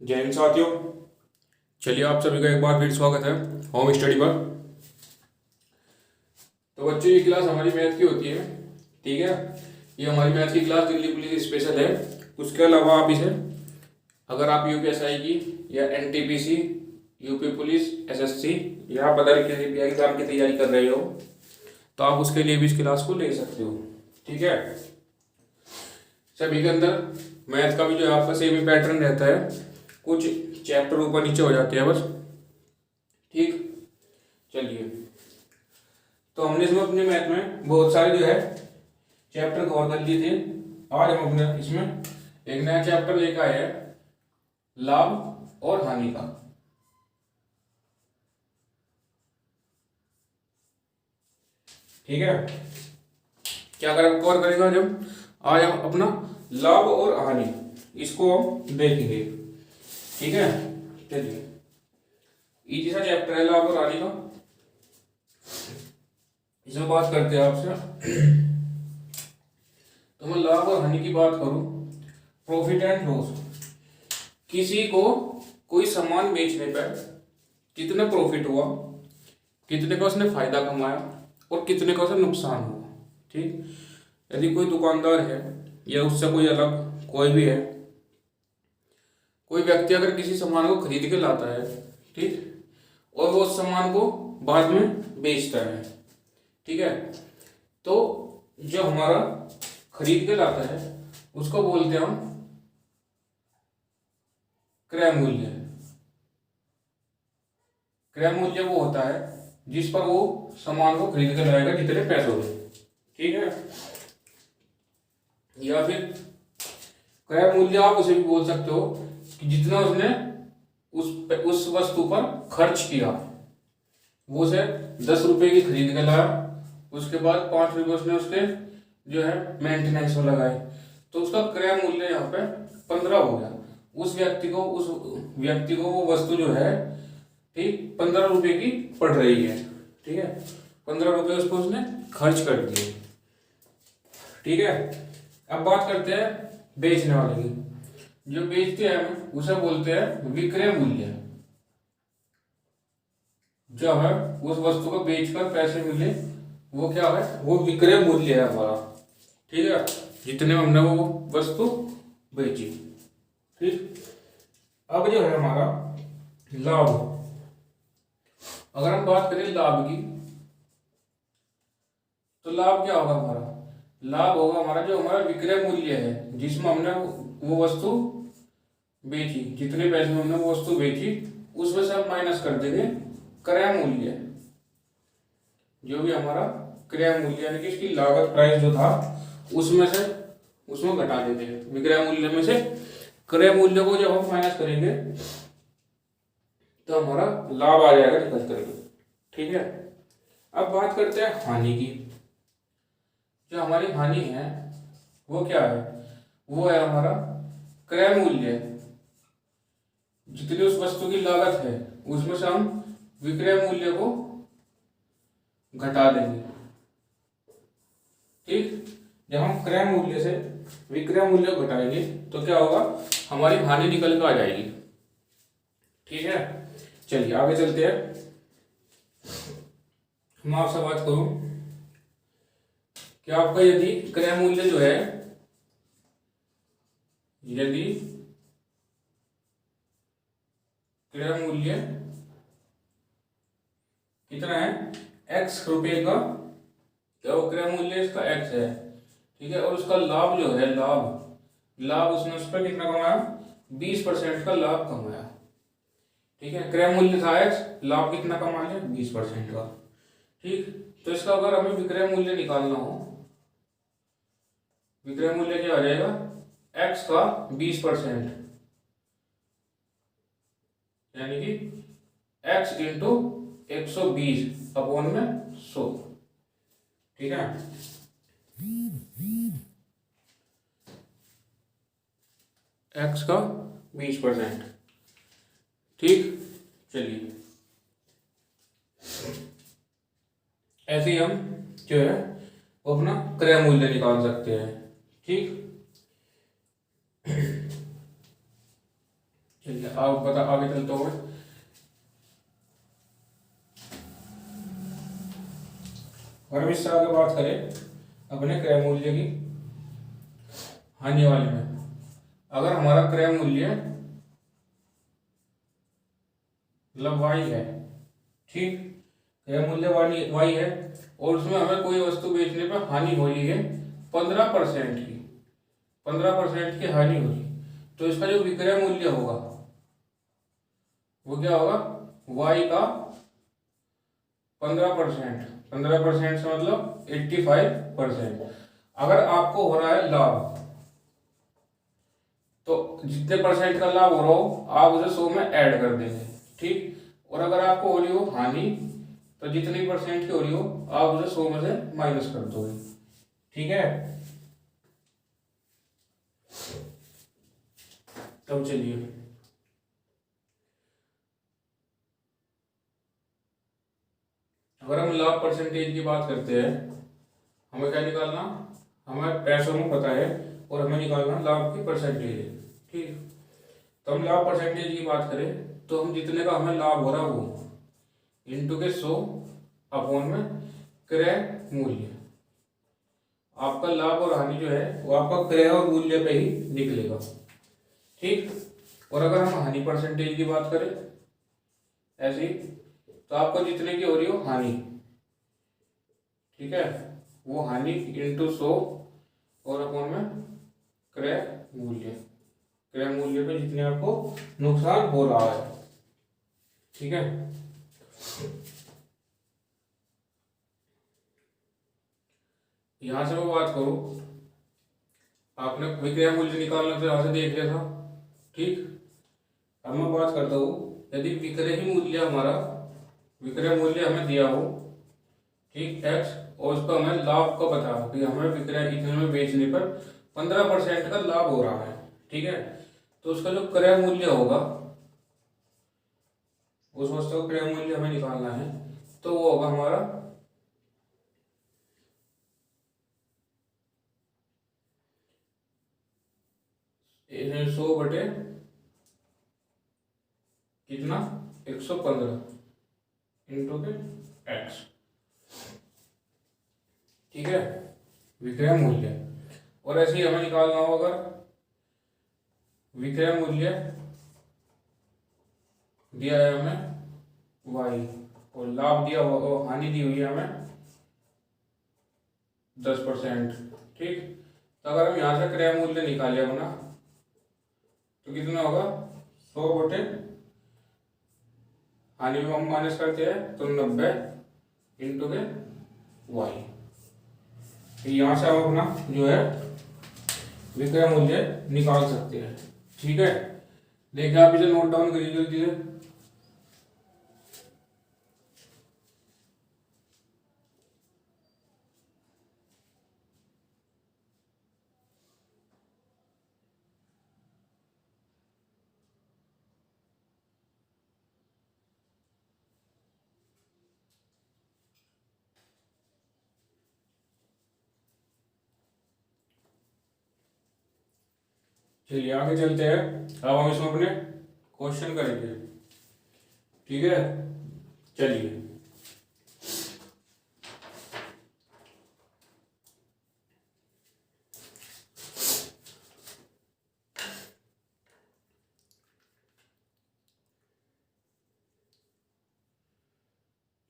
जय हिंद साथियों। चलिए आप सभी का एक बार फिर स्वागत है होम स्टडी पर। तो बच्चों ये क्लास हमारी मैथ की होती है, ठीक है। ये हमारी मैथ की क्लास दिल्ली पुलिस स्पेशल है। उसके अलावा आप इसे अगर आप यूपीएसआई की या एनटीपीसी, यूपी पुलिस, एसएससी या अदर किसी भी एग्जाम की तैयारी कर रहे हो तो आप उसके लिए भी इस क्लास को ले सकते हो, ठीक है। सभी के अंदर मैथ का भी जो है आपका सेम ही पैटर्न रहता है, कुछ चैप्टर ऊपर नीचे हो जाते हैं बस, ठीक। चलिए, तो हमने इसमें अपने मैथ में बहुत सारे जो है चैप्टर कवर कर लिए थे। आज हम अपने इसमें एक नया चैप्टर लेकर आए हैं, लाभ और हानि का। ठीक है, क्या कवर करेगा जब आज हम अपना लाभ और हानि इसको हम देखेंगे, ठीक है। चलिए, इजी सा चैप्टर है लाभ और हानि का। इसमें बात करते हैं आपसे। तो मैं लाभ और हानि की बात करूं, प्रॉफिट एंड लॉस। किसी को कोई सामान बेचने पर कितना प्रॉफिट हुआ, कितने का उसने फायदा कमाया और कितने का उसे नुकसान हुआ, ठीक। यदि कोई दुकानदार है या उससे कोई अलग कोई भी है, कोई व्यक्ति अगर किसी सामान को खरीद के लाता है, ठीक, और वो उस सामान को बाद में बेचता है, ठीक है, तो जो हमारा खरीद के लाता है उसको बोलते हैं हम क्रय मूल्य। क्रय मूल्य वो होता है जिस पर वो सामान को खरीद के लाएगा जितने पैसों में, ठीक है। या फिर क्रय मूल्य आप उसे भी बोल सकते हो कि जितना उसने उस वस्तु पर खर्च किया। वो उसे 10 रुपए की खरीद के लाया, उसके बाद 5 रुपए उसने उसके जो है मेंटेनेंस में लगाए, तो उसका क्रय मूल्य यहाँ पे 15 हो गया। उस व्यक्ति को वो वस्तु जो है, ठीक, 15 रुपए की पड़ रही है, ठीक है। 15 रुपए उसको उसने खर्च कर दिए, ठीक है। अब बात करते हैं बेचने वाले की। जो बेचते हैं उसे बोलते हैं विक्रय मूल्य। जो है उस वस्तु को बेचकर पैसे मिले वो क्या है, वो विक्रय मूल्य है हमारा, ठीक है, जितने हमने वो वस्तु बेची, ठीक। अब जो है हमारा लाभ। अगर हम बात करें लाभ की, तो लाभ क्या होगा हमारा? लाभ होगा हमारा जो हमारा विक्रय मूल्य है, जिसमें हमने वो वस्तु बेची, जितने पैसे में हमने वो वस्तु बेची उसमें से हम माइनस कर देंगे क्रय मूल्य। जो भी हमारा क्रय मूल्य यानी कि इसकी लागत प्राइस जो था उसमें घटा देते हैं। विक्रय मूल्य में से क्रय मूल्य को जब हम माइनस करेंगे तो हमारा लाभ आ जाएगा निकल करके, ठीक है। अब बात करते हैं हानि की। जो हमारी हानि है वो क्या है? वो है हमारा क्रय मूल्य। जितनी उस वस्तु की लागत है उसमें से हम विक्रय मूल्य को घटा देंगे, ठीक। जब हम क्रय मूल्य से विक्रय मूल्य को घटाएंगे तो क्या होगा, हमारी हानि निकल कर आ जाएगी, ठीक है। चलिए आगे चलते हैं। मैं आपसे बात करूं कि आपका यदि क्रय मूल्य जो है, यदि क्रय मूल्य कितना है, x रुपए का, क्या वो क्रय मूल्य इसका x है, ठीक है। और उसका लाभ जो है, लाभ उसने उस पर कितना कमाया, 20% का लाभ कमाया, ठीक है। क्रय मूल्य था x, लाभ कितना कमा लिया, 20% का, ठीक। तो इसका अगर हमें विक्रय मूल्य निकालना हो, विक्रय मूल्य क्या आ जाएगा, x का 20%, यानी कि x इंटू 120 अपॉन में 100, ठीक है। x का 20%, ठीक। चलिए ऐसे ही हम जो है वो अपना क्रय मूल्य निकाल सकते हैं, ठीक। चलिए आप बता आगे चलते हुए। अगर हम इससे आगे बात करें अपने क्रय मूल्य की हानि वाले में, अगर हमारा क्रय मूल्य मतलब y है, ठीक, क्रय मूल्य y है और उसमें हमें कोई वस्तु बेचने पर हानि हो रही है 15% की, 15% की हानि हो रही, तो इसका जो विक्रय मूल्य होगा वो क्या होगा, y का 15%, 15% से मतलब 85%। अगर आपको हो रहा है लाभ, तो जितने परसेंट का लाभ हो रहा हो आप उसे 100 में ऐड कर देंगे, ठीक। और अगर आपको हो रही हो हानि, तो जितनी परसेंट की हो रही हो आप उसे 100 में से माइनस कर दोगे, ठीक है। तब चलिए अगर हम लाभ परसेंटेज की बात करते हैं, हमें क्या निकालना, हमें पैसों में पता है और हमें निकालना लाभ की परसेंटेज है, ठीक। तो हम लाभ परसेंटेज की बात करें तो हम जितने का हमें लाभ हो रहा है वो इंटू के 100 अपॉन में क्रय मूल्य, आपका लाभ और हानि जो है वो आपका क्रय और मूल्य पे ही निकलेगा, ठीक। और अगर हम हानि परसेंटेज की बात करें ऐसे ही, तो आपको जितने की हो रही हो हानि, ठीक है, वो हानि इंटू 100 और अपॉन में क्रय मूल्य, क्रय मूल्य पे जितने आपको नुकसान हो रहा है, ठीक है। यहां से मैं बात करूं, आपने विक्रय मूल्य निकालना तो यहां से देख लिया था, ठीक। अब मैं बात करता हूं, यदि विक्रय ही मूल्य हमारा, विक्रय मूल्य हमें दिया हो, ठीक, x, और उसका हमें लाभ का पता हो कि हमें विक्रय इतने में बेचने पर 15% का लाभ हो रहा है, ठीक है। तो उसका जो क्रय मूल्य होगा, उस वस्तु का क्रय मूल्य हमें निकालना है, तो वो होगा हमारा 100 बटे कितना 115 इंटू के x, ठीक है, विक्रय मूल्य। और ऐसे ही हमें निकालना होगा विक्रय मूल्य दिया है हमें y और लाभ दिया हुआ, हानि दी हुई है हमें 10%, ठीक। तो अगर हम यहाँ से क्रय मूल्य निकाले अपना तो कितना होगा 100 बटे हानि में हम माइनस करते हैं तो 90 इंटू के y। यहाँ से हम अपना जो है विक्रय मूल्य निकाल सकते हैं, ठीक है। देखिए आप इसे नोट डाउन करिए जल्दी से। चलिए आगे चलते हैं, अब हम इसमें अपने क्वेश्चन करेंगे, ठीक है। चलिए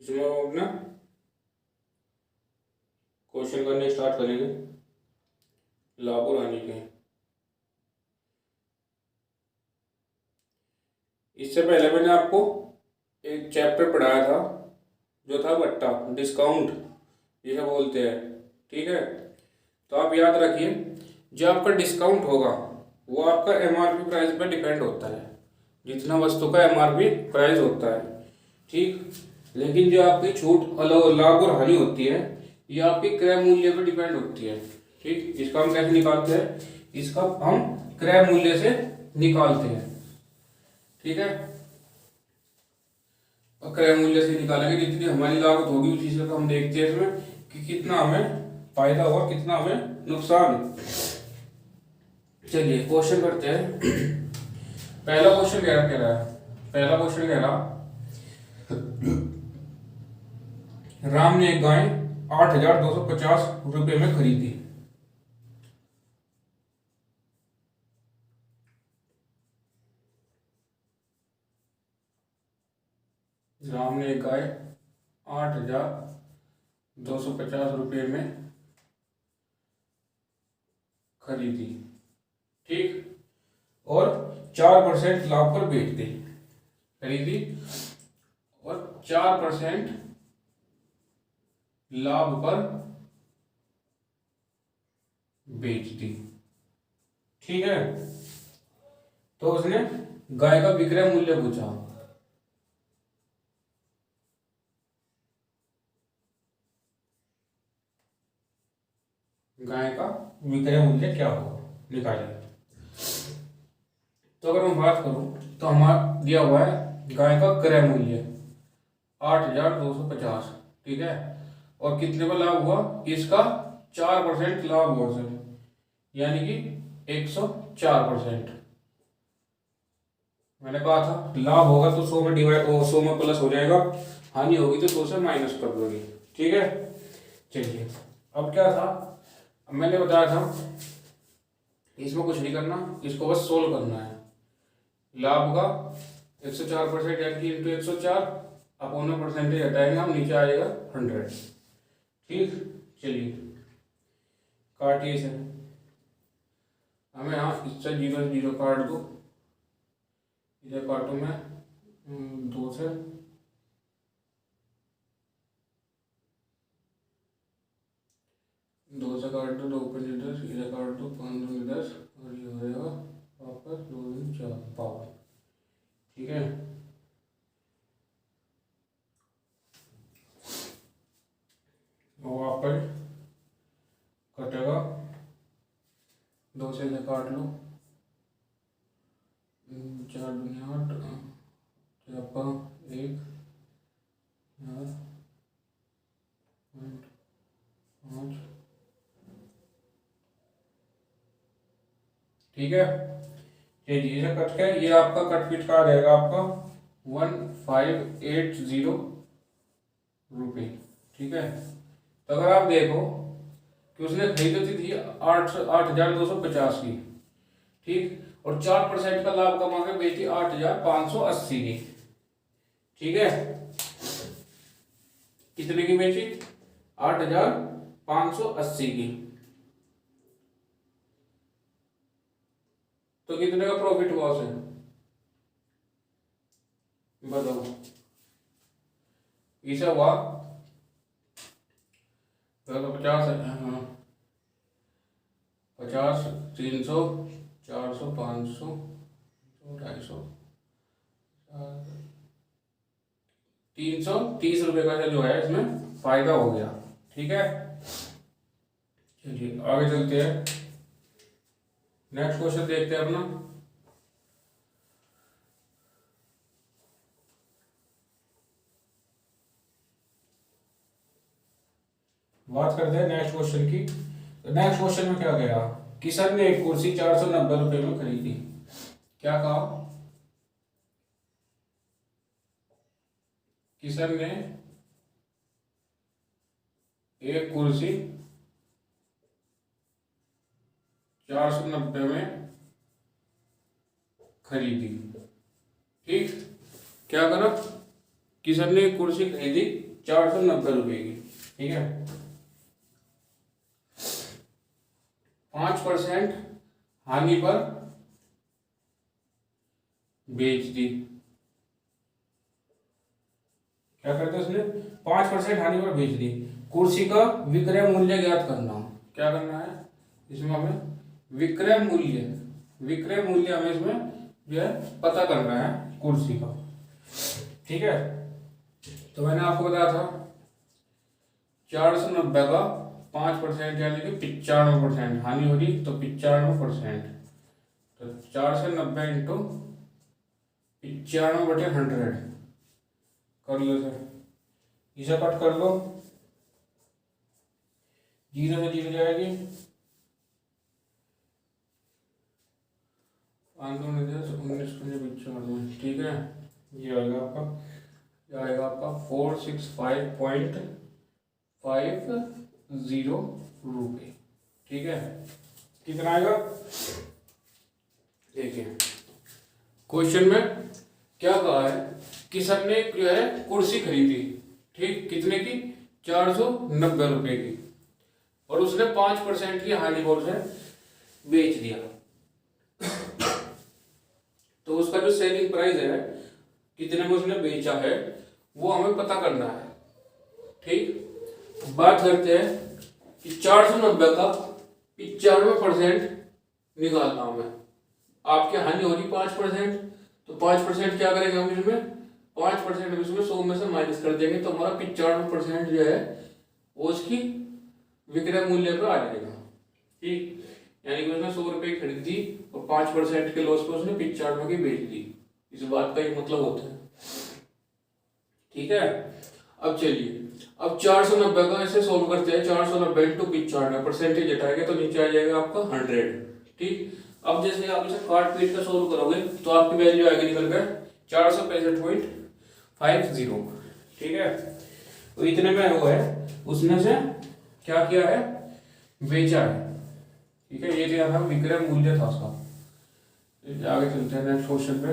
इसमें हम अपना क्वेश्चन करने स्टार्ट करेंगे लाभ और हानि के। इससे पहले मैंने आपको एक चैप्टर पढ़ाया था जो था बट्टा, डिस्काउंट जिसे बोलते हैं, ठीक है। तो आप याद रखिए, जो आपका डिस्काउंट होगा वो आपका एमआरपी प्राइस पर डिपेंड होता है, जितना वस्तु का एमआरपी प्राइस होता है, ठीक। लेकिन जो आपकी छूट लाभ और हानि होती है ये आपके क्रय मूल्य पर डिपेंड होती है, ठीक। इसका हम कैसे निकालते हैं, इसका हम क्रय मूल्य से निकालते हैं, ठीक है। और क्रय मूल्य से निकालेंगे, जितनी हमारी लागत होगी उसी से हम देखते हैं इसमें कि कितना हमें फायदा हुआ कितना हमें नुकसान है। चलिए क्वेश्चन करते हैं। पहला क्वेश्चन कह रहा है, पहला क्वेश्चन कह रहा, राम ने एक गाय 8,250 रुपये में खरीदी। राम ने एक गाय 8,250 रुपये में खरीदी, ठीक, और 4% लाभ पर बेच दी। खरीदी और 4% लाभ पर बेच दी, ठीक है। तो उसने गाय का विक्रय मूल्य पूछा। गाय का विक्रय मूल्य क्या होगा, निकालिए। तो अगर मैं बात करूं तो हमारा दिया हुआ है गाय का क्रय मूल्य 8,250, ठीक है, और कितने का लाभ हुआ, इसका 4% लाभ हुआ सर, यानी कि 104%। मैंने कहा था लाभ होगा तो 100 में डिवाइड, 100 में प्लस हो जाएगा, हानि होगी तो 100 से माइनस कर दोगे, ठीक है। चलिए अब क्या था, अब मैंने बताया था इसमें कुछ नहीं करना, इसको बस सोल्व करना है। लाभ का 104% यानी कि इंटू 104 अपॉन में परसेंटेज हटाएंगे हम, नीचे आएगा 100, ठीक। चलिए काटिए इसे, हमें यहाँ इससे 0 0 काट दो, इसे काटू मैं 2 से, 2 से काट दो, 2 5 10, इसे काट दो 5 2 10, और ये हो जाएगा वापस 2 4 पावर, ठीक है। और वहाँ पर कटेगा, 2 से इसे काट लो, 4 दूनी 8, 1 5, ठीक है। चलिए इसे कट के ये आपका कट पीट का आ जाएगा आपका 1580 रुपये, ठीक है। तो अगर आप देखो कि उसने खरीदी थी 8,250 की, ठीक, और 4% का लाभ कमा के बेची 8,580 की, ठीक है। कितने की बेची, 8,580 की, तो कितने का प्रॉफिट हुआ उसे, बताओ। इसे हुआ 50 है, हाँ 50, 300, 400, 500, 250, 330 रुपये का जो है इसमें फायदा हो गया, ठीक है। चलिए आगे चलते हैं, नेक्स्ट क्वेश्चन देखते हैं अपना। बात करते हैं नेक्स्ट क्वेश्चन की। नेक्स्ट क्वेश्चन में क्या गया, किशन ने एक कुर्सी 490 रुपये में खरीदी। क्या कहा, किशन ने एक कुर्सी 490 में खरीदी, ठीक। क्या करा, किशन ने एक कुर्सी खरीदी 490 रुपये की, ठीक है। 5% हानि पर बेच दी। क्या करते उसने, 5% हानि पर बेच दी। कुर्सी का विक्रय मूल्य ज्ञात करना, क्या करना है इसमें हमें, विक्रय मूल्य, विक्रय मूल्य हमें इसमें जो है पता करना है कुर्सी का, ठीक है। तो मैंने आपको बताया था 490 का 5% यानी कि 95% हानि हो रही, तो 95%, तो 490 इंटू 95/100 कर लो सर, इसे कट कर लो, 0 से 0 जाएगी, 5 2 19 95, ठीक है। ये आएगा आपका, ये आएगा आपका 465.50 रुपये, ठीक है। कितना आएगा देखिए, क्वेश्चन में क्या कहा है कि सर ने जो है कुर्सी खरीदी, ठीक, कितने की, 490 रुपये की, और उसने 5% की हानि पर उसे बेच दिया। तो उसका जो सेलिंग प्राइस है, कितने में उसने बेचा है, वो हमें पता करना है, ठीक। बात करते हैं कि 490 का 95% निकालना हमें। आपकी हानि हो रही 5%, तो 5% क्या करेंगे हम इसमें, 5% इसमें 100 में से माइनस कर देंगे, तो हमारा 95% जो है वो उसकी विक्रय मूल्य पर आ जाएगा, ठीक। यानी कि उसने 100 रुपये खरीदी और 5% के लॉस पे उसने 95 की बेच दी। इस बात का एक मतलब होता है, ठीक है। अब चलिए, अब 490 का ऐसे सोल्व करते हैं। 490 इंटू 95, परसेंटेज हटाएंगे तो नीचे आ जाएगा आपका 100, ठीक। अब जैसे आप इसे काट पीट कर सोल्व करोगे तो आपकी वैल्यू आएगी निकल कर 465.50, ठीक है। तो इतने में वो है, उसने से क्या किया है, बेचा है, ठीक है। ये क्या था, विक्रय मूल्य था उसका। आगे चलते हैं नेक्स्ट क्वेश्चन पे।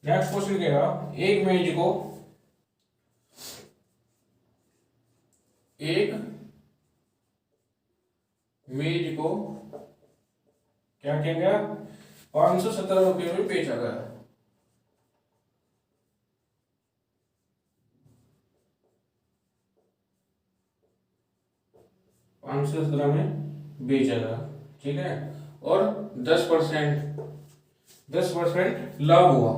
नेक्स्ट क्वेश्चन क्या है, एक मेज को क्या किया गया, 517 रुपये में बेचा गया। 517 में बेचा गया, ठीक है। और 10% लाभ हुआ।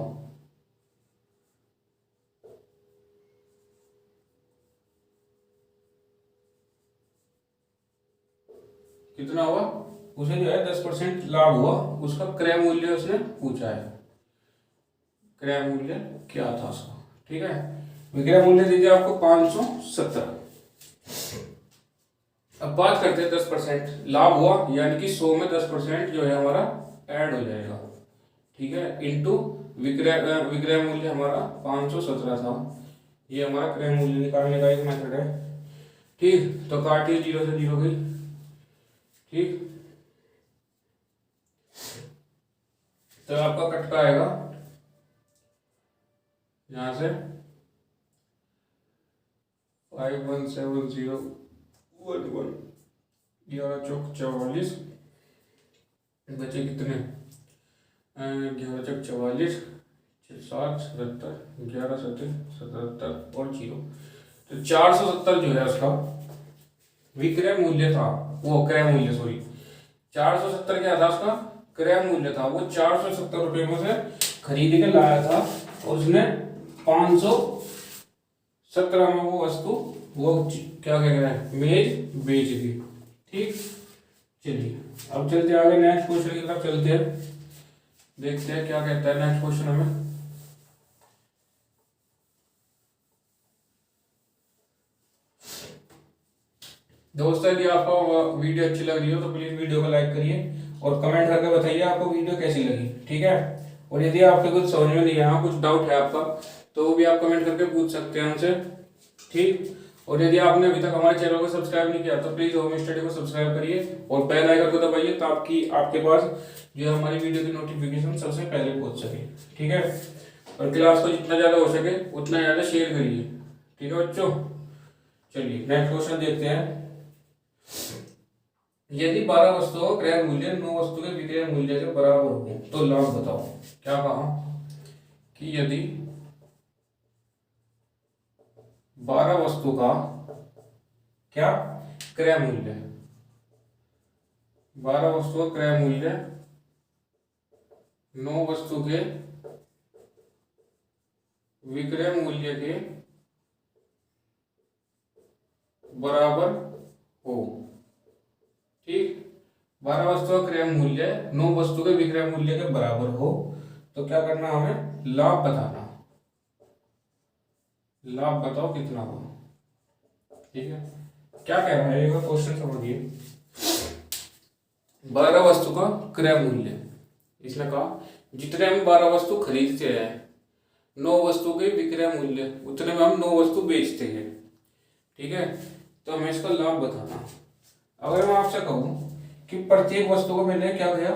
कितना हुआ, उसे जो है 10% लाभ हुआ। उसका क्रय मूल्य उसने पूछा है, क्रय मूल्य क्या था उसका, ठीक है। विक्रय मूल्य दीजिए आपको 517। अब बात करते हैं 10% लाभ हुआ, यानी कि 100 में 10% जो है हमारा ऐड हो जाएगा, ठीक है, इनटू विक्रय मूल्य हमारा 517 था। ये हमारा क्रय मूल्य निकालने का एक मेथड है, ठीक। तो काटिए, 0 से 0 गई, ठीक। तो आपका कटका आएगा यहां से 517011, 11 चौक 44, बचे कितने, 11 चौक 44, 7 77, 11 77 77 और 0, तो 470 जो है उसका विक्रय मूल्य था, वो क्रय मूल्य, सॉरी, 470 क्या था उसका क्रय मूल्य था। वो 470 रुपये में से खरीद के लाया था और उसने 517 में वो वस्तु, वो क्या कह रहा है, मेज बेच दी, ठीक। चलिए अब चलते हैं आगे, नेक्स्ट क्वेश्चन की तरफ चलते हैं, देखते हैं क्या कहता है नेक्स्ट क्वेश्चन हमें। दोस्तों यदि आपको वीडियो अच्छी लग रही हो तो प्लीज वीडियो को लाइक करिए और कमेंट करके बताइए आपको वीडियो कैसी लगी, ठीक है। और यदि आपको कुछ समझ में नहीं आया, कुछ डाउट है आपका, तो वो भी आप कमेंट करके पूछ सकते हैं हमसे, ठीक। और यदि आपने अभी तक हमारे चैनल को सब्सक्राइब नहीं किया तो प्लीज होम स्टडी को सब्सक्राइब करिए और बेल आइकन को दबाइए, तो आपके पास जो है हमारी वीडियो की नोटिफिकेशन सबसे पहले पहुंच सके, ठीक है। और क्लास को जितना ज्यादा हो सके उतना ज्यादा शेयर करिए, ठीक है बच्चों। चलिए नेक्स्ट क्वेश्चन देखते हैं। यदि 12 वस्तुओं का क्रय मूल्य 9 वस्तु के विक्रय मूल्य के बराबर हो तो लाभ बताओ। क्या कहा कि यदि 12 वस्तु का क्या क्रय मूल्य, 12 वस्तु का क्रय मूल्य 9 वस्तु के विक्रय मूल्य के बराबर हो, ठीक। 12 वस्तु का क्रय मूल्य 9 वस्तु के विक्रय मूल्य के बराबर हो तो क्या करना, हमें लाभ बताना। लाभ बताओ कितना हो, ठीक है। क्या कह रहा है क्वेश्चन समझिए। 12 वस्तु का क्रय मूल्य, इसने कहा जितने हम 12 वस्तु खरीदते हैं 9 वस्तु के विक्रय मूल्य उतने में हम 9 वस्तु बेचते हैं। ठीक है, तो हमें इसका लाभ बताना। अगर मैं आपसे कहूं कि प्रत्येक वस्तु को मैंने क्या किया,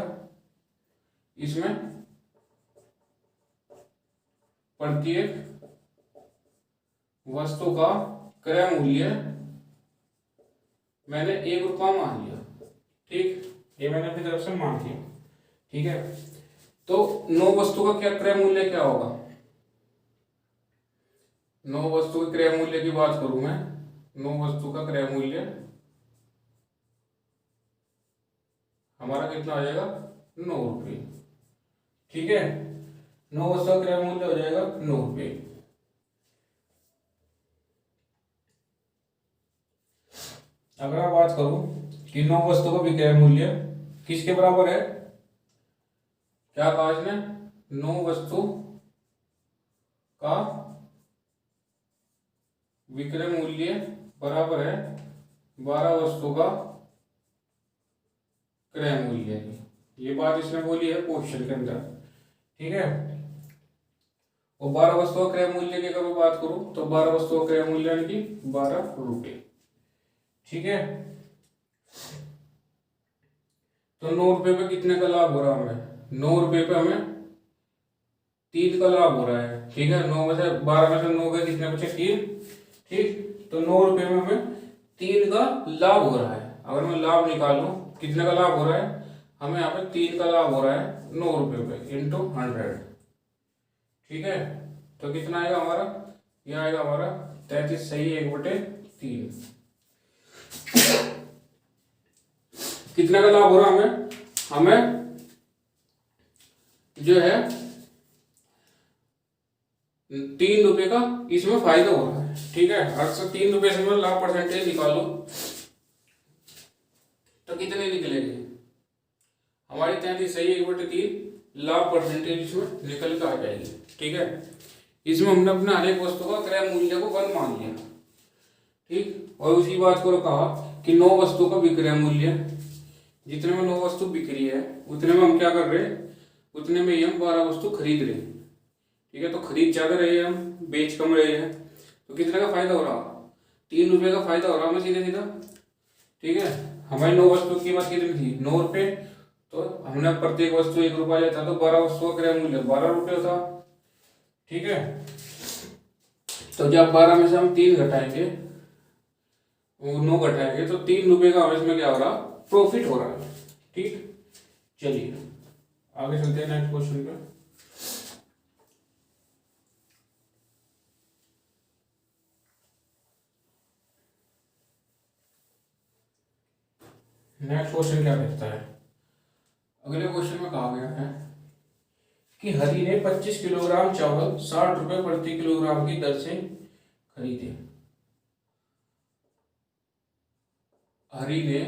इसमें प्रत्येक वस्तु का क्रय मूल्य मैंने 1 रुपया मान लिया। ठीक, ये मैंने अपनी तरफ से मान लिया। ठीक है, तो 9 वस्तु का क्या क्रय मूल्य क्या होगा? 9 वस्तु के क्रय मूल्य की बात करूं मैं, 9 वस्तु का क्रय मूल्य हमारा कितना आ जाएगा? 9 रुपये। ठीक है, 9 वस्तु का क्रय मूल्य हो जाएगा 9 रुपये। अगर मैं बात करूं कि 9 वस्तु का विक्रय मूल्य किसके बराबर है, क्या कहा इसने? 9 वस्तु का विक्रय मूल्य बराबर है 12 वस्तु का क्रय मूल्य। ये बात इसने बोली है क्वेश्चन के अंदर। ठीक है, और 12 वस्तु का क्रय मूल्य की अगर मैं बात करूं तो 12 वस्तु का क्रय मूल्य यानी कि 12 रुपये। ठीक है, तो 9 रुपये पे कितने का लाभ हो रहा है हमें? 9 रुपये पे हमें 3 का लाभ हो रहा है। ठीक है, 9 में से 12 में से 9 के कितने बचे? 3। ठीक, तो 9 रुपये में हमें 3 का लाभ हो रहा है। अगर मैं लाभ निकालूं कितने का लाभ हो रहा है हमें? यहाँ पे 3 का लाभ हो रहा है 9 रुपये पे इंटू 100। ठीक है, तो कितना आएगा हमारा? यह आएगा हमारा 33 सही 1/3। कितने का लाभ हो रहा है हमें? हमें जो है 3 रुपये का इसमें फायदा हो रहा है। ठीक है, अगर 3 रुपये से मैं लाभ परसेंटेज निकालो तो कितने निकलेंगे? हमारी 33 सही 1/3 लाभ परसेंटेज इसमें निकल कर आ जाएगी। ठीक है, इसमें हमने अपने हर एक वस्तु का क्रय मूल्य को 1 मान लिया। ठीक, और उसी बात को कहा कि 9 वस्तु का विक्रय मूल्य, जितने में 9 वस्तु बिक रही है उतने में हम क्या कर रहे हैं? उतने में ही हम 12 वस्तु खरीद रहे हैं। ठीक है, तो खरीद ज्यादा रहे हैं, हम बेच कम रहे हैं, तो कितने का फायदा हो रहा? 3 रुपये का फायदा हो रहा हमें सीधे सीधा। ठीक है, हमारी 9 वस्तु की कीमत कितनी थी? 9 रुपये, तो हमने प्रत्येक वस्तु 1 रुपया लेता तो 12 वस्तु का क्रय मूल्य 12 रुपये था। ठीक है, तो जब 12 में से हम 3 घटाएंगे, 9 घटाएंगे, तो 3 रुपये का हमें इसमें क्या हो रहा? प्रॉफिट हो रहा है। ठीक, चलिए आगे चलते हैं नेक्स्ट क्वेश्चन पे। नेक्स्ट क्वेश्चन क्या कहता है? अगले क्वेश्चन में कहा गया है कि हरि ने 25 किलोग्राम चावल 60 रुपये प्रति किलोग्राम की दर से खरीदे। हरि ने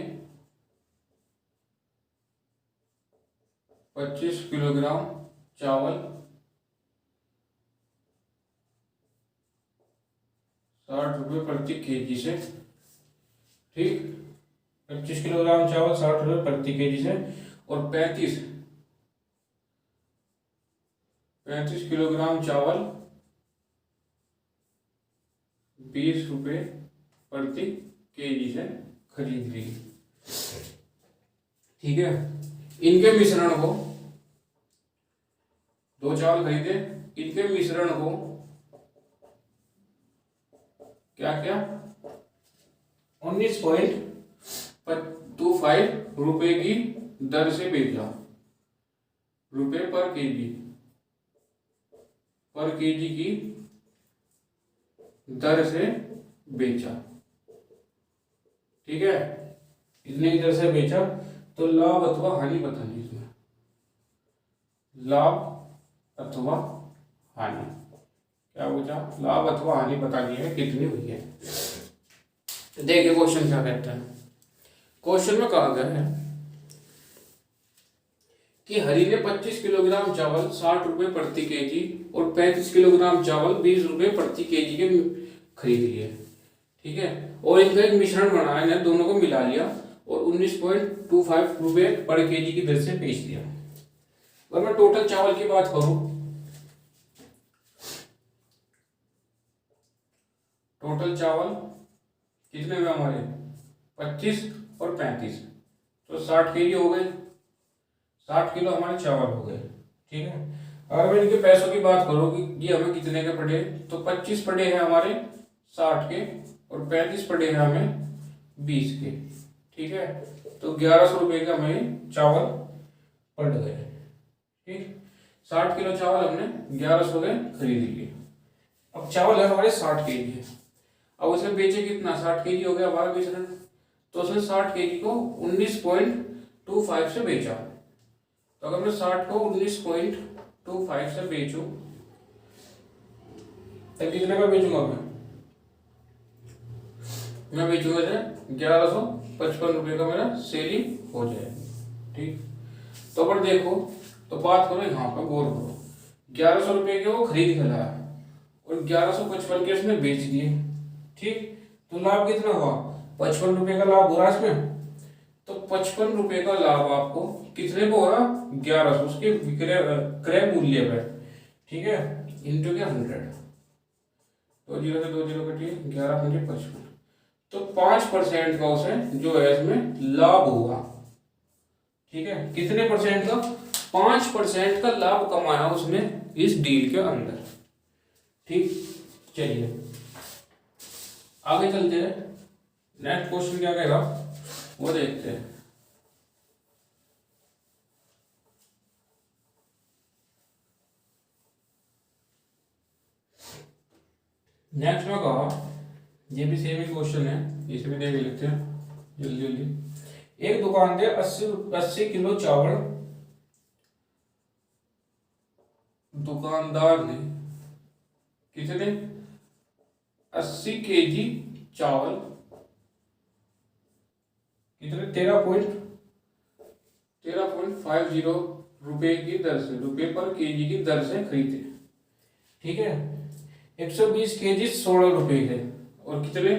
25 किलोग्राम चावल 60 रुपये प्रति केजी से। ठीक, 25 किलोग्राम चावल 60 रुपये प्रति केजी से, और 35 किलोग्राम चावल 20 रुपये प्रति केजी से खरीद ली। ठीक है, इनके मिश्रण को, 2 चावल खरीदे, इनके मिश्रण को क्या किया? 19.25 रुपए की दर से बेचा। रुपए पर केजी की दर से बेचा। ठीक है, इतने की दर से बेचा, तो लाभ अथवा हानि बतानी इसमें। लाभ अथवा हानि क्या बचा? लाभ अथवा हानि बतानी है कितनी हुई है। देखिए क्वेश्चन क्या कहता है। क्वेश्चन में कहा गया है कि हरि ने 25 किलोग्राम चावल 60 रुपये प्रति केजी और 35 किलोग्राम चावल 20 रुपये प्रति केजी के खरीद लिए। ठीक है, और इनका एक मिश्रण बनाया, इन्हें दोनों को मिला लिया और 19.25 रुपये पर केजी की दर से बेच दिया। अगर मैं टोटल चावल की बात करूं, टोटल चावल कितने हुए हमारे, 25 और 35, तो 60 kg हो गए, 60 किलो हमारे चावल हो गए। ठीक है, अगर मैं इनके पैसों की बात करूँ कि ये हमें कितने के पड़े, तो 25 पड़े हैं हमारे 60 के, और 35 पड़े हैं हमें 20 के। ठीक है, तो 1100 रुपये के हमें चावल पड़ गए। ठीक, 60 किलो चावल हमने 1100 के खरीद लिए। अब चावल है हमारे 60 kg, अब उसमें बेचे कितना, 60 kg हो गया हमारा मिश्रण, तो उसने 60 kg को 19.25 से बेचा। तो अगर मैं 60 को 19.25 से बेचूं तो कितने का बेचूंगा मैं बेचूंगा 1155 रुपये का मेरा सेलिंग हो जाए। ठीक, तो अपन देखो, तो बात करो यहाँ पर, गौर करो, 1100 रुपये के वो खरीद के लाया और 1155 के उसने बेच दिए। ठीक, तो लाभ कितना हुआ, 55 रुपये का लाभ हो रहा इसमें। तो 55 रुपये का लाभ आपको कितने को हो रहा, 1100, उसके विक्रय क्रय मूल्य पर। ठीक है, इंटू क्या 100, 2 जीरो से 2 जीरो कटिए, 11×55, तो 5% का उसे जो है इसमें लाभ हुआ। ठीक है, कितने परसेंट का, 5% का लाभ कमाया उसने इस डील के अंदर। ठीक, चलिए आगे चलते हैं, नेक्स्ट क्वेश्चन क्या कहेगा वो देखते हैं। नेक्स्ट में कहा, ये भी सेम ही क्वेश्चन है, इसे भी देख लेते हैं जल्दी जल्दी। एक दुकान पे 80 किलो चावल दुकानदार ने कितने, 80 kg चावल कितने, 13.50 की दर से, रुपए पर केजी की दर से खरीदे। ठीक है, 120 kg 16 रुपए के, और कितने,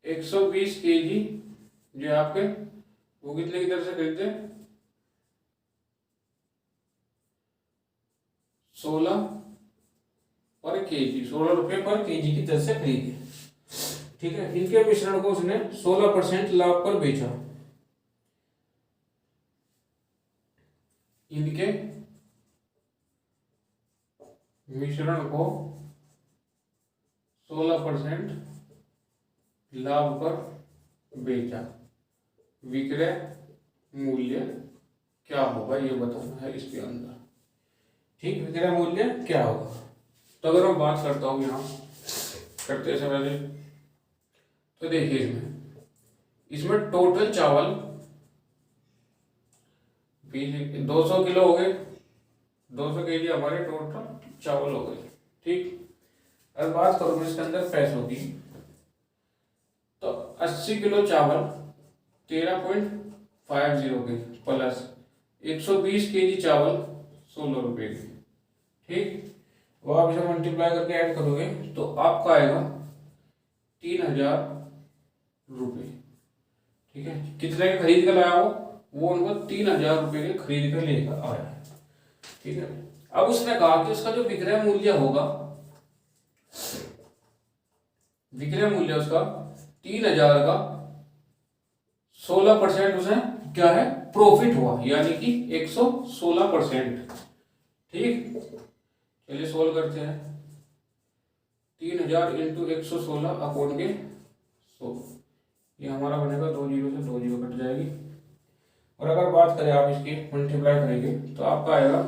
120 kg जो आपके वो कितने की दर से खरीदते, 16 पर केजी, 16 रुपए पर केजी की दर से खरीदे। ठीक है, इनके मिश्रण को उसने 16% लाभ पर बेचा। इनके मिश्रण को 16% लाभ पर बेचा, विक्रय मूल्य क्या होगा ये बताना है इसके अंदर। ठीक, विक्रय मूल्य क्या होगा। तो अगर मैं बात करता हूं यहाँ करते समय से, तो देखिए इसमें टोटल चावल 200 किलो हो गए, 200 kg हमारे टोटल चावल हो गए। ठीक, अगर बात करूं मैं इसके अंदर पैसों की, तो 80 किलो चावल 13.50 के प्लस 120 kg चावल 16 रुपए के। ठीक, वो आप इसे मल्टीप्लाई करके ऐड करोगे तो आपका आएगा 3000 रुपये। ठीक है, कितने के खरीद कर लाया वो उनको 3000 रुपये के खरीद कर लेकर आया। ठीक है, अब उसने कहा कि उसका जो विक्रय मूल्य होगा, विक्रय मूल्य उसका 3000 का 16% उसे क्या है, प्रॉफिट हुआ, यानी कि 116%। ठीक, चलिए सोल्व करते हैं, 3000 इंटू 116 अपॉन के 100, ये हमारा बनेगा 2 जीरो से 2 जीरो कट जाएगी। और अगर बात करें आप इसकी मल्टीप्लाई करेंगे तो आपका आएगा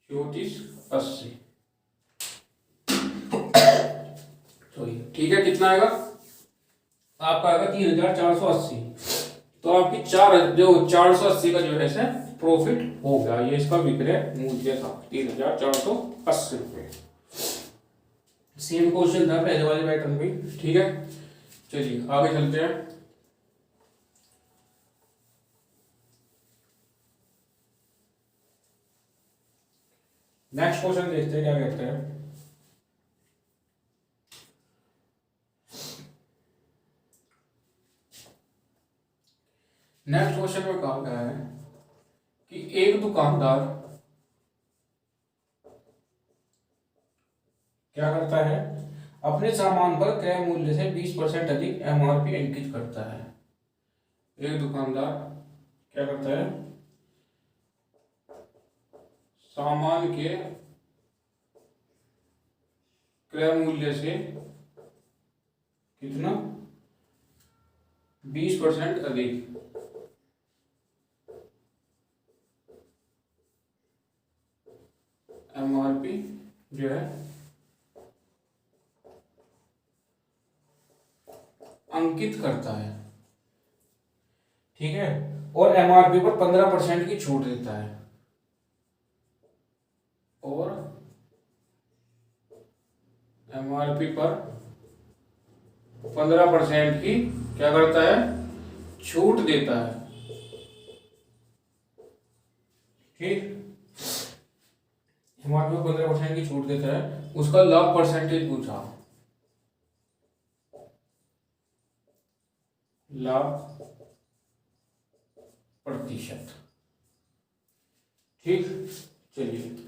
3480। ठीक है, कितना आएगा आपका, आएगा 3480। तो आपकी 480 का जो है प्रॉफिट हो गया, ये इसका विक्रय मूल्य था 3480 रुपये। सेम क्वेश्चन था पहले वाले पैटर्न पे। ठीक है, चलिए आगे चलते हैं। नेक्स्ट क्वेश्चन देखते हैं क्या कहते हैं। नेक्स्ट क्वेश्चन में कहा गया है कि एक दुकानदार क्या करता है, अपने सामान पर क्रय मूल्य से 20% अधिक एमआरपी अंकित करता है। एक दुकानदार क्या करता है, सामान के क्रय मूल्य से कितना 20% अधिक एमआरपी जो है अंकित करता है, ठीक है, और एमआरपी पर 15% की छूट देता है, और एमआरपी पर 15% की क्या करता है, छूट देता है, ठीक। एमआरपी पर 15% की छूट देता है। उसका लाभ परसेंटेज पूछा, लाभ प्रतिशत, ठीक। चलिए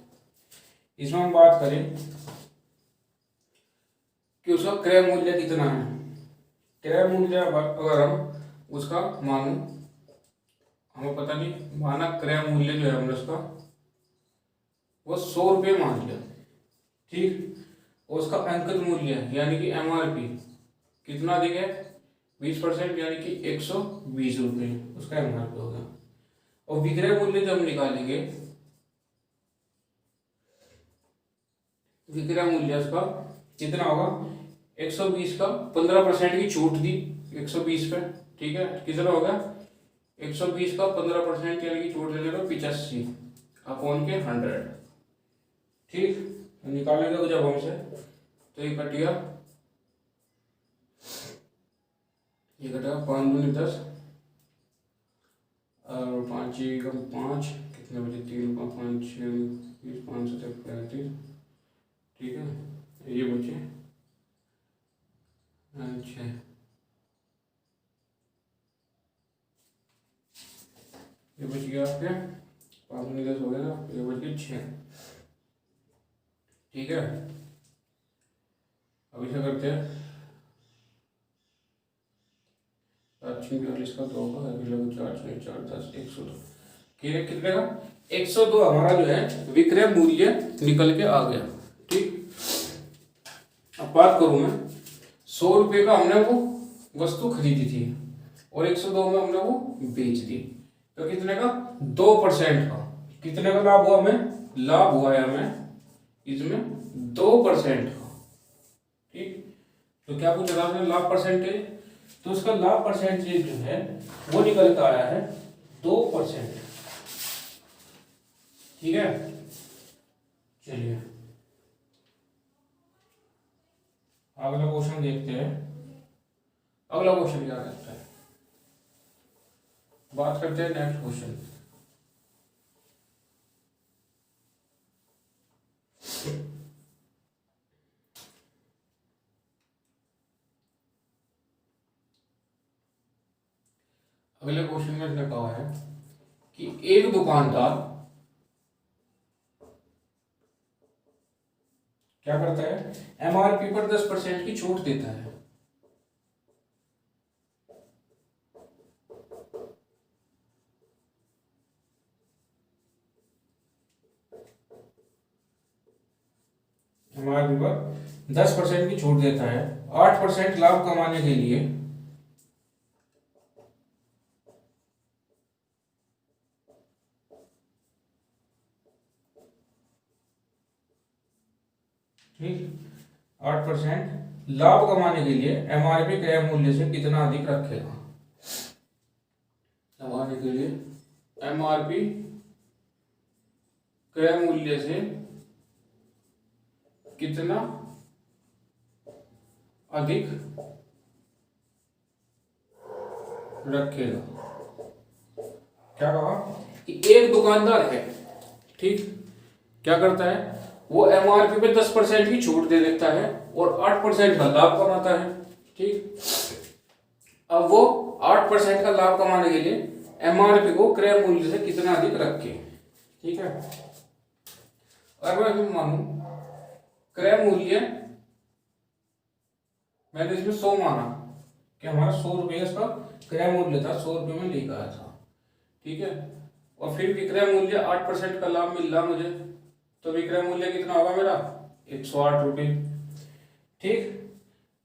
इसमें हम बात करें कि उसका क्रय मूल्य कितना है। क्रय मूल्य अगर हम उसका मानो, हमें पता नहीं, माना क्रय मूल्य जो है हमने उसका वो 100 रुपये मान लिया, ठीक। और उसका अंकित मूल्य यानी कि एमआरपी कितना अधिक है, 20%, यानी कि 120 रुपये उसका एमआरपी होगा। और विक्रय मूल्य जब हम निकालेंगे, विक्रय मूल्य उसका कितना होगा, 120 का 15% की छूट दी 120 पे, ठीक है, कितना होगा 120 का 15% यानी कि छूट दे देगा 85 अपॉन के 100, ठीक। निकालेंगे जब हमसे तो ये कटिया, ये कटेगा 5 दूनी 10 और 5 कम 5 कितने बजे, 3 का 5 6 20 5 7 35, ठीक है। ये बचे 6, ये बच गया आपके 5 दूनी 10 हो गया ना, ये बच गए 6, ठीक है। अब इसे करते हैं 42 का 2 का 4 4 10 102, कितने का 102 हमारा जो है विक्रय मूल्य निकल के आ गया, ठीक। अब बात करूं मैं, 100 रुपये का हमने वो वस्तु खरीदी थी और 102 में हमने वो बेच दी, तो कितने का 2% का, कितने का लाभ हुआ हमें, लाभ हुआ है हमें इसमें 2% का, ठीक। तो क्या पूछा था हमने, लाभ परसेंटेज, तो उसका लाभ परसेंटेज जो है वो निकल कर आया है 2%, ठीक है। चलिए अगला क्वेश्चन देखते हैं। अगला क्वेश्चन क्या कहता है, बात करते हैं नेक्स्ट क्वेश्चन। अगले क्वेश्चन में इसने कहा है कि एक दुकानदार क्या करता है, एमआरपी पर 10% की छूट देता है, एमआरपी पर 10% की छूट देता है, 8% लाभ कमाने के लिए ठीक 8% लाभ कमाने के लिए एमआरपी क्रय मूल्य से कितना अधिक रखेगा, कमाने के लिए एमआरपी क्रय मूल्य से कितना अधिक रखेगा। क्या कहा कि एक दुकानदार है, ठीक, क्या करता है, वो एमआरपी पे 10% की छूट दे देता है और 8% का लाभ कमाता है, ठीक। अब वो 8% का लाभ कमाने के लिए एमआरपी को क्रय मूल्य से कितना अधिक रखे। ठीक है, अगर मैं मानू क्रय मूल्य मैंने इसमें 100 माना कि हमारा 100 रुपये इसका क्रय मूल्य था, 100 रुपये में लेकर आया था। ठीक है, और फिर विक्रय मूल्य 8% का लाभ मिल रहा मुझे, तो विक्रय मूल्य कितना होगा मेरा 108 रुपये। ठीक,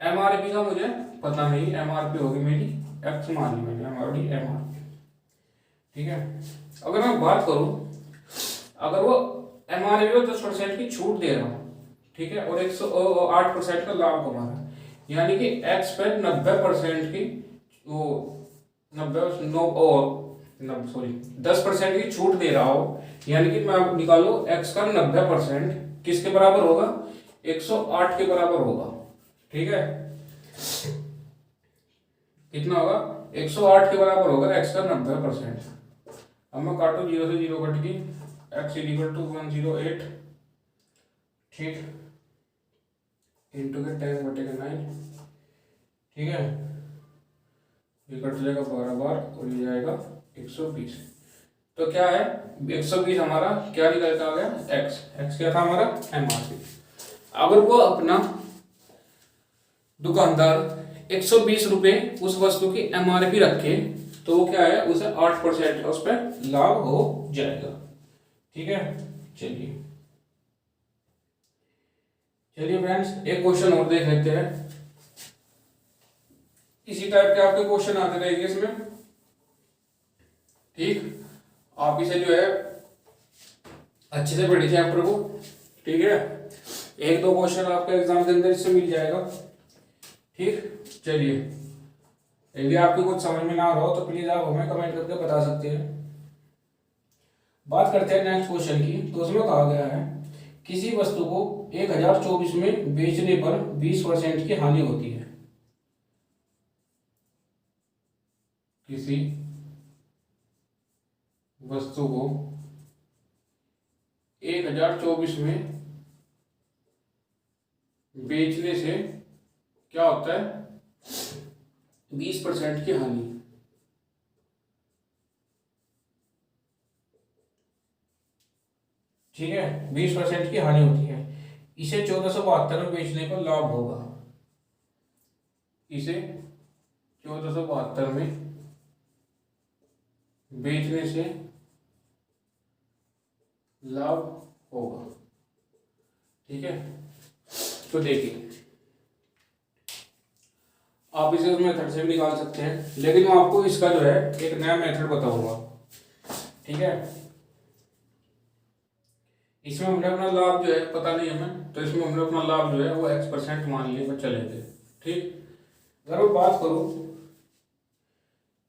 एमआरपी का मुझे पता नहीं, एमआरपी होगी मेरी एक्स मान ली मैंने हमारी एमआरपी। ठीक है, अगर मैं बात करूं, अगर वो एमआरपी को 10% की छूट दे रहा हूं, ठीक है, और 108% का लाभ कमा रहा है, यानी कि एक्स पे 90% की वो 10% की छूट दे रहा हो, यानी कि मैं निकालो एक्स का 90% किसके बराबर होगा 108 के बराबर होगा। ठीक है, कितना होगा 108 के बराबर होगा एक्स का 90%। अब मैं काटू 0 से 0 कट गई, एक्स इक्वल टू 108, ठीक, इंटू के 10/9। ठीक है, ये कट जाएगा 12 बार और ये जाएगा 120। तो क्या है 120 हमारा क्या निकल के आ गया एक्स, एक्स क्या था हमारा एमआरपी। अगर वो अपना दुकानदार 120 रुपये उस वस्तु की एमआरपी रखे तो वो क्या है उसे 8% का उस पर लाभ हो जाएगा। ठीक है, चलिए फ्रेंड्स एक क्वेश्चन और देख लेते हैं। इसी टाइप के आपके क्वेश्चन आते रहेंगे इसमें। ठीक, आप इसे जो है अच्छे से पढ़िए चैप्टर को। ठीक है, 1-2 क्वेश्चन आपके एग्जाम के अंदर इससे मिल जाएगा। ठीक, चलिए यदि आपको कुछ समझ में ना आ रहा हो तो प्लीज आप हमें कमेंट करके बता सकते हैं। बात करते हैं नेक्स्ट क्वेश्चन की। तो उसमें कहा गया है किसी वस्तु को 1024 में बेचने पर 20% की हानि होती है। किसी वस्तु को 1024 में बेचने से क्या होता है 20% की हानि। ठीक है, 20% की हानि होती है। इसे 1472 में बेचने पर लाभ होगा। इसे 1472 में बेचने से लाभ होगा। ठीक है, तो देखिए आप इसे उस मेथड से भी निकाल सकते हैं, लेकिन मैं आपको इसका जो है एक नया मेथड बताऊंगा। ठीक है, इसमें हमने अपना लाभ जो है पता नहीं हमें, तो इसमें हमने अपना लाभ जो है वो x% मान लिए चलेंगे। ठीक, अगर मैं बात करूं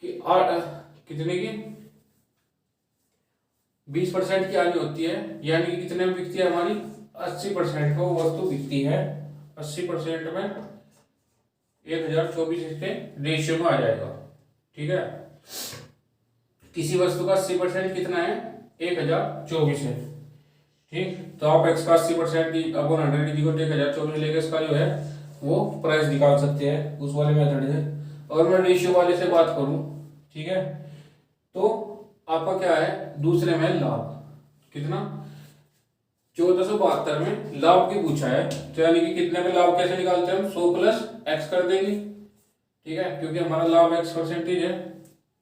कि कितने की 20% की हानि होती है, यानी कि कितने में बिकती है हमारी 80% को वस्तु बिकती है। 80% में 1024 इसके रेशियो में आ जाएगा। ठीक है, किसी वस्तु का 80% कितना है 1024 है। ठीक, तो आप x का 80% की अपॉन 100 की 1024 लेके इसका जो है वो प्राइस निकाल सकते हैं उस वाले मेथड से। अगर मैं रेशियो वाले से बात करूं, ठीक है, तो आपका क्या है दूसरे में लाभ कितना 1472 में लाभ की पूछा है, तो यानी कि कितने में लाभ कैसे निकालते हैं हम 100 प्लस x कर देंगे। ठीक है, क्योंकि हमारा लाभ x% है।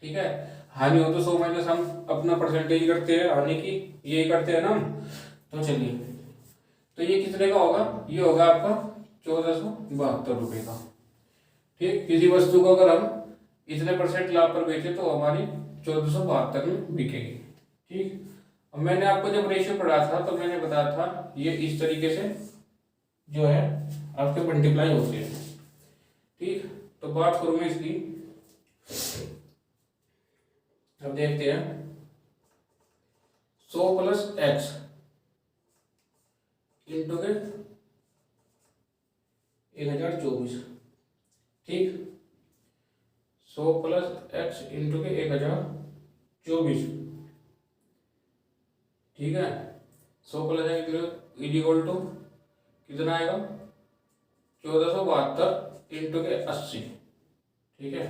ठीक है, हानि हो तो 100 माइनस हम अपना परसेंटेज करते हैं हानि की, यही करते हैं ना हम। तो चलिए, तो ये कितने का होगा, ये होगा आपका 1472 रुपये का। ठीक, किसी वस्तु को अगर हम इतने % लाभ पर बेचे तो हमारी 1472 में बिकेगी। ठीक, अब मैंने आपको जब रेशियो पढ़ा था तो मैंने बताया था ये इस तरीके से जो है आपके मल्टीप्लाई होते हैं। ठीक, तो बात करूं मैं इसकी, अब देखते हैं 100 प्लस x इंटू के 1024। ठीक, 100 प्लस x इंटू के 1024। ठीक है, 100 प्लस x इक्वल टू कितना आएगा 1472 इंटू के 80। ठीक है,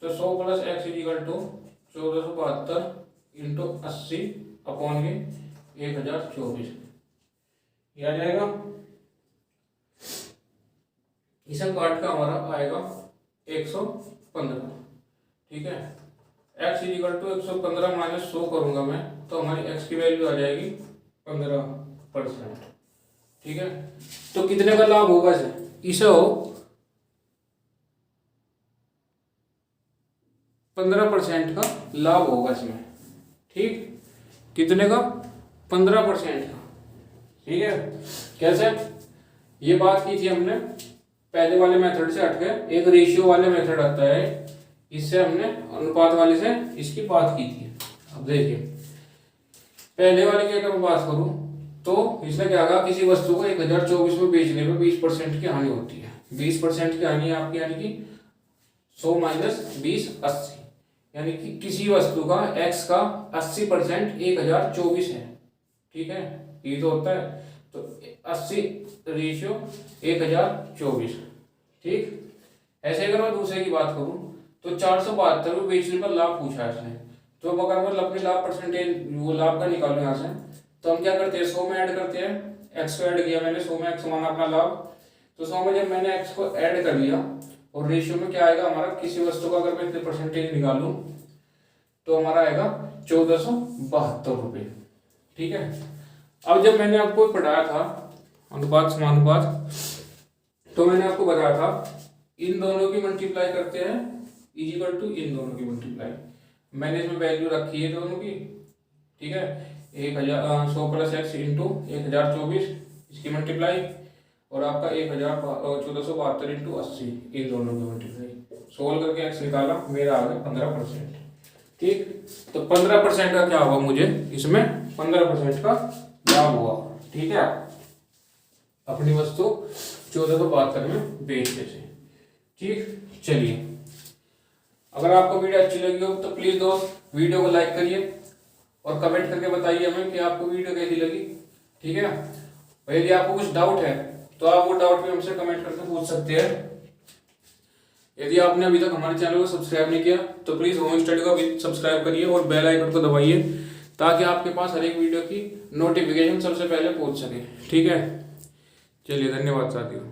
तो 100 plus x equal to 1472 into 80 upon ये 1024 ये आ जाएगा। इसे काट का हमारा आएगा 115। ठीक है, x इक्वल टू 115 माइनस 100 करूंगा मैं तो हमारी x की वैल्यू आ जाएगी 15%। ठीक है, तो कितने का लाभ होगा इसे हो 15% का लाभ होगा इसमें। ठीक, कितने का 15% का। ठीक है, कैसे ये बात की थी हमने पहले वाले मेथड से हटके एक रेशियो वाले मेथड आता है, इससे हमने अनुपात वाले से इसकी बात की थी। अब देखिए पहले वाले की अगर मैं बात करूं तो इसने क्या कहा, किसी वस्तु को 1024 में बेचने में 20% की हानि होती है। 20% की हानि आपकी यानी कि 100 माइनस 20 80, यानी कि किसी वस्तु का x का 80% 1024 है। ठीक है, ये तो होता है तो 80 रेशियो 1024। ठीक, ऐसे अगर मैं दूसरे की बात करूं तो 472 में बेचने पर लाभ पूछा है इसने, तो अगर मैं अपने लाभ परसेंटेज वो लाभ का निकालूं यहाँ से तो हम क्या करते हैं 100 में ऐड करते हैं। x को ऐड किया मैंने, 100 में x माना अपना लाभ, तो 100 में जब मैंने x को ऐड कर लिया और रेशियो में क्या आएगा हमारा, किसी वस्तु का अगर मैं इतने परसेंटेज निकालूं तो हमारा आएगा 1472 रुपये। ठीक है, अब जब मैंने आपको पढ़ाया था अनुपात समानुपात तो मैंने आपको बताया था इन दोनों की मल्टीप्लाई करते हैं इक्वल टू इन दोनों की मल्टीप्लाई। मैंने इसमें वैल्यू रखी है दोनों की। ठीक है, 100 प्लस एक्स इंटू 1024 इसकी मल्टीप्लाई और आपका 1472 इंटू 80 इन दोनों की मल्टीप्लाई। सोल्व करके एक्स निकाला, मेरा आ गया 15%। ठीक, तो 15% का क्या हुआ, मुझे इसमें 15% का लाभ हुआ। ठीक है, अपनी वस्तु 1472 में बेचने से। ठीक, चलिए अगर आपको वीडियो अच्छी लगी हो तो प्लीज दोस्त वीडियो को लाइक करिए और कमेंट करके बताइए हमें कि आपको वीडियो कैसी लगी। ठीक है, और यदि आपको कुछ डाउट है तो आप वो डाउट भी हमसे कमेंट करके पूछ सकते हैं। यदि आपने अभी तक हमारे चैनल को सब्सक्राइब नहीं किया तो प्लीज होम स्टडी को भी सब्सक्राइब करिए और बेल आइकन को दबाइए ताकि आपके पास हर एक वीडियो की नोटिफिकेशन सबसे पहले पहुंच सके। ठीक है, चलिए धन्यवाद साथियों।